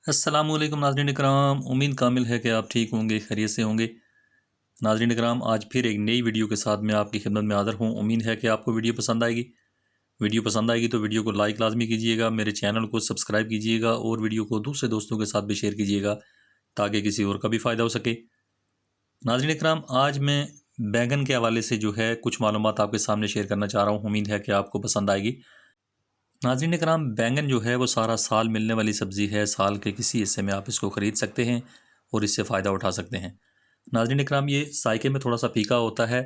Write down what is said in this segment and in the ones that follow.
अस्सलामुअलैकुम नाज़रीन इकराम, उम्मीद कामिल है कि आप ठीक होंगे, खैरियत से होंगे। नाज़रीन इकराम, आज फिर एक नई वीडियो के साथ मैं आपकी खिदमत में हाज़िर हूँ। उम्मीद है कि आपको वीडियो पसंद आएगी। वीडियो पसंद आएगी तो वीडियो को लाइक लाजमी कीजिएगा, मेरे चैनल को सब्सक्राइब कीजिएगा और वीडियो को दूसरे दोस्तों के साथ भी शेयर कीजिएगा ताकि किसी और का भी फ़ायदा हो सके। नाज़रीन इकराम, आज मैं बैंगन के हवाले से जो है कुछ मालूमात आपके सामने शेयर करना चाह रहा हूँ। उम्मीद है कि आपको पसंद आएगी। नाज़रीन कराम, बैंगन जो है वो सारा साल मिलने वाली सब्ज़ी है। साल के किसी हिस्से में आप इसको ख़रीद सकते हैं और इससे फ़ायदा उठा सकते हैं। नाज़रीन कराम, ये जायके में थोड़ा सा फीका होता है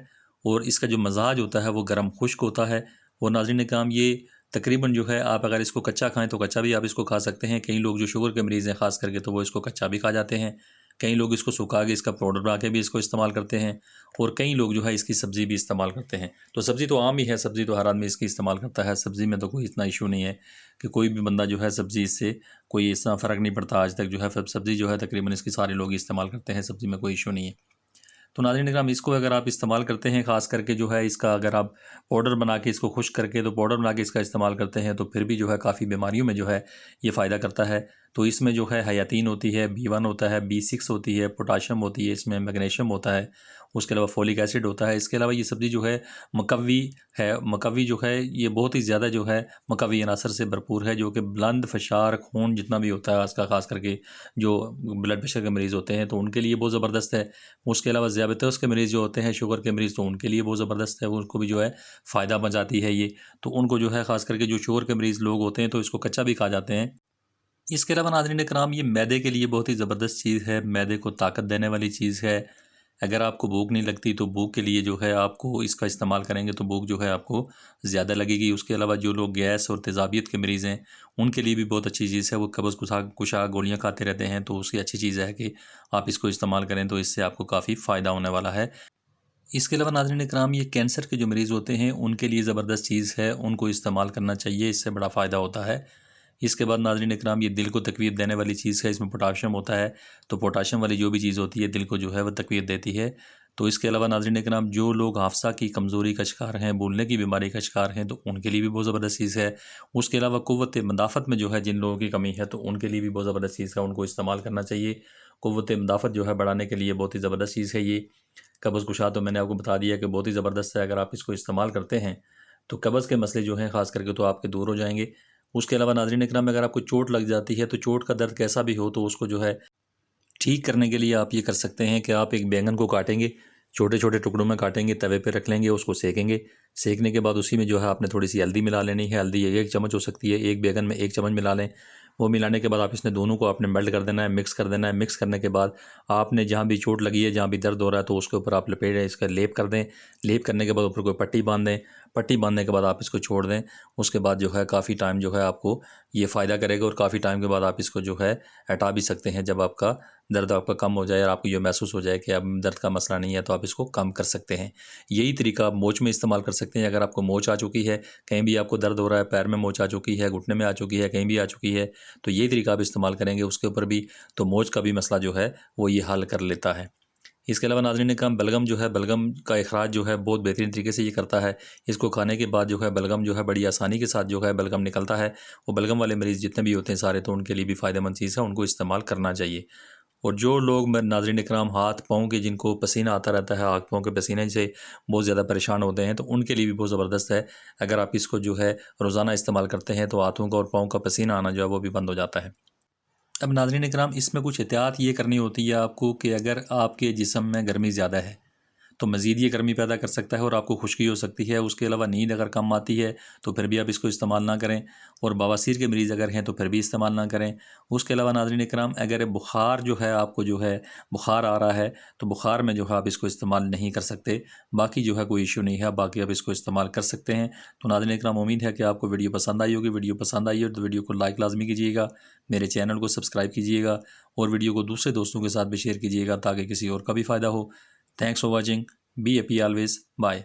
और इसका जो मज़ाज होता है वो गर्म खुश्क होता है। और नाज़रीन कराम, ये तकरीबन जो है आप अगर इसको कच्चा खाएँ तो कच्चा भी आप इसको खा सकते हैं। कई लोग जो शुगर के मरीज़ हैं ख़ास करके, तो वो इसको कच्चा भी खा जाते हैं। कई लोग इसको सुखा के इसका पाउडर बना के भी इसको इस्तेमाल करते हैं और कई लोग जो है इसकी सब्ज़ी भी इस्तेमाल करते हैं। तो सब्ज़ी तो आम ही है, सब्ज़ी तो हर आदमी इसकी इस्तेमाल करता है। सब्ज़ी में तो कोई इतना इशू नहीं है कि कोई भी बंदा जो है सब्ज़ी इससे कोई इतना फ़र्क नहीं पड़ता आज तक जो है। सब्ज़ी जो है तकरीबन इसकी सारे लोग इस्तेमाल करते हैं, सब्ज़ी में कोई इशू नहीं है। तो नाज़रीन इकराम, इसको अगर आप इस्तेमाल करते हैं, ख़ास करके जो है इसका अगर आप पाउडर बना के इसको खुश्क करके तो पाउडर बना के इसका इस्तेमाल करते हैं, तो फिर भी जो है काफ़ी बीमारियों में जो है ये फ़ायदा करता है। तो इसमें जो है हयातीन होती है, B1 होता है, B6 होती है, पोटाशियम होती है, इसमें मैग्नीशियम होता है, उसके अलावा फोलिक एसिड होता है। इसके अलावा ये सब्ज़ी जो है मकवी है। मकवी जो है ये बहुत ही ज़्यादा जो है मकवी अनासर से भरपूर है, जो कि बुलंद फ़शार खून जितना भी होता है उसका, ख़ास करके जो ब्लड प्रेशर के मरीज़ होते हैं तो उनके लिए बहुत ज़बरदस्त है। उसके अलावा ज़ियाबतीस के मरीज़ जो होते हैं, शुगर के मरीज़, तो उनके लिए बहुत ज़बरदस्त है, उनको भी जो है फ़ायदा पहुँचाती है ये। तो उनको जो है ख़ास करके जो शुगर के मरीज़ लोग होते हैं तो इसको कच्चा भी खा जाते हैं। इसके अलावा नाज़रीन कराम, ये मैदे के लिए बहुत ही ज़बरदस्त चीज़ है, मैदे को ताकत देने वाली चीज़ है। अगर आपको भूख नहीं लगती तो भूख के लिए जो है आपको इसका इस्तेमाल करेंगे तो भूख जो है आपको ज़्यादा लगेगी। उसके अलावा जो लोग गैस और तेज़ाबियत के मरीज़ हैं उनके लिए भी बहुत अच्छी चीज़ है। वो कब्ज़ कुशा गोलियाँ खाते रहते हैं तो उसकी अच्छी चीज़ है कि आप इसको इस्तेमाल करें, तो इससे आपको काफ़ी फ़ायदा होने वाला है। इसके अलावा नाज़रीन इकराम, ये कैंसर के जो मरीज़ होते हैं उनके लिए ज़बरदस्त चीज़ है, उनको इस्तेमाल करना चाहिए, इससे बड़ा फ़ायदा होता है। इसके बाद नाज़रीन इकराम, ये दिल को तक़वीयत देने वाली चीज़ है, इसमें पोटाशियम होता है। तो पोटाशियम वाली जो भी चीज़ होती है दिल को जो है वह तक़वीयत देती है। तो इसके अलावा नाज़रीन इकराम, जो लोग हाफ़्ज़ा की कमज़ोरी का शिकार हैं, भूलने की बीमारी का शिकार हैं, तो उनके लिए भी बहुत ज़बरदस्त चीज़ है। उसके अलावा क़ुव्वत मदाफ़त में जो है जिन लोगों की कमी है तो उनके लिए भी बहुत ज़बरदस्त चीज़ है, उनको इस्तेमाल करना चाहिए। क़ुव्वत मदाफ़त जो है बढ़ाने के लिए बहुत ही ज़बरदस्त चीज़ है ये। कब्ज़ कुशा तो मैंने आपको बता दिया कि बहुत ही ज़बरदस्त है, अगर आप इसको इस्तेमाल करते हैं तो कब्ज़ के मसले जो हैं ख़ास करके तो आपके दूर हो जाएंगे। उसके अलावा नाज़रीन इकराम, अगर आपको चोट लग जाती है तो चोट का दर्द कैसा भी हो तो उसको जो है ठीक करने के लिए आप ये कर सकते हैं कि आप एक बैंगन को काटेंगे, छोटे-छोटे टुकड़ों में काटेंगे, तवे पे रख लेंगे, उसको सेकेंगे। सेकने के बाद उसी में जो है आपने थोड़ी-सी हल्दी मिला लेनी है। हल्दी 1 चम्मच हो सकती है, एक बैंगन में 1 चम्मच मिला लें। वो मिलाने के बाद आप इसने दोनों को आपने मेल्ट कर देना है, मिक्स कर देना है। मिक्स करने के बाद आपने जहाँ भी चोट लगी है, जहाँ भी दर्द हो रहा है, तो उसके ऊपर आप लपेट इसका लेप कर दें। लेप करने के बाद ऊपर कोई पट्टी बाँध दें। पट्टी बाँधने के बाद आप इसको छोड़ दें। उसके बाद जो है काफ़ी टाइम जो है आपको ये फ़ायदा करेगा और काफ़ी टाइम के बाद आप इसको जो है हटा भी सकते हैं। जब आपका दर्द आपका कम हो जाए और आपको ये महसूस हो जाए कि अब दर्द का मसला नहीं है, तो आप इसको कम कर सकते हैं। यही तरीका आप मोच में इस्तेमाल कर सकते हैं। अगर आपको मोच आ चुकी है, कहीं भी आपको दर्द हो रहा है, पैर में मोच आ चुकी है, घुटने में आ चुकी है, कहीं भी आ चुकी है, तो यही तरीका आप इस्तेमाल करेंगे उसके ऊपर भी, तो मोच का भी मसला जो है वो ये हल कर लेता है। इसके अलावा नाज़रीन इकराम, बलगम जो है, बलगम का इखराज जो है बहुत बेहतरीन तरीके से ये करता है। इसको खाने के बाद जो है बलगम जो है बड़ी आसानी के साथ जो है बलगम निकलता है। वो बलगम वाले मरीज़ जितने भी होते हैं सारे, तो उनके लिए भी फ़ायदेमंद चीज़ है, उनको इस्तेमाल करना चाहिए। और जो लोग नाज़रीन इकराम हाथ-पाँव के जिनको पसीना आता रहता है, हाथ-पाँव के पसीने से बहुत ज़्यादा परेशान होते हैं, तो उनके लिए भी बहुत ज़बरदस्त है। अगर आप इसको जो है रोज़ाना इस्तेमाल करते हैं तो हाथों का और पाँव का पसीना आना जो है वो भी बंद हो जाता है। अब नाज़रीन इकराम, इसमें कुछ एहतियात ये करनी होती है आपको कि अगर आपके जिस्म में गर्मी ज़्यादा है तो मज़ीद ये गर्मी पैदा कर सकता है और आपको खुश्की हो सकती है। उसके अलावा नींद अगर कम आती है तो फिर भी आप इसको इस्तेमाल ना करें। और बवासीर के मरीज़ अगर हैं तो फिर भी इस्तेमाल ना करें। उसके अलावा नाज़रीन इकराम, अगर बुखार जो है आपको जो है बुखार आ रहा है तो बुखार में जो है आप इसको इस्तेमाल नहीं कर सकते। बाकी जो है कोई इशू नहीं है, बाकी आप इसको इस्तेमाल कर सकते हैं। तो नाज़रीन इकराम, उम्मीद है कि आपको वीडियो पसंद आई होगी। वीडियो पसंद आई हो तो वीडियो को लाइक लाजमी कीजिएगा, मेरे चैनल को सब्सक्राइब कीजिएगा और वीडियो को दूसरे दोस्तों के साथ भी शेयर कीजिएगा ताकि किसी और का भी फ़ायदा हो। Thanks for watching. Be happy always. Bye.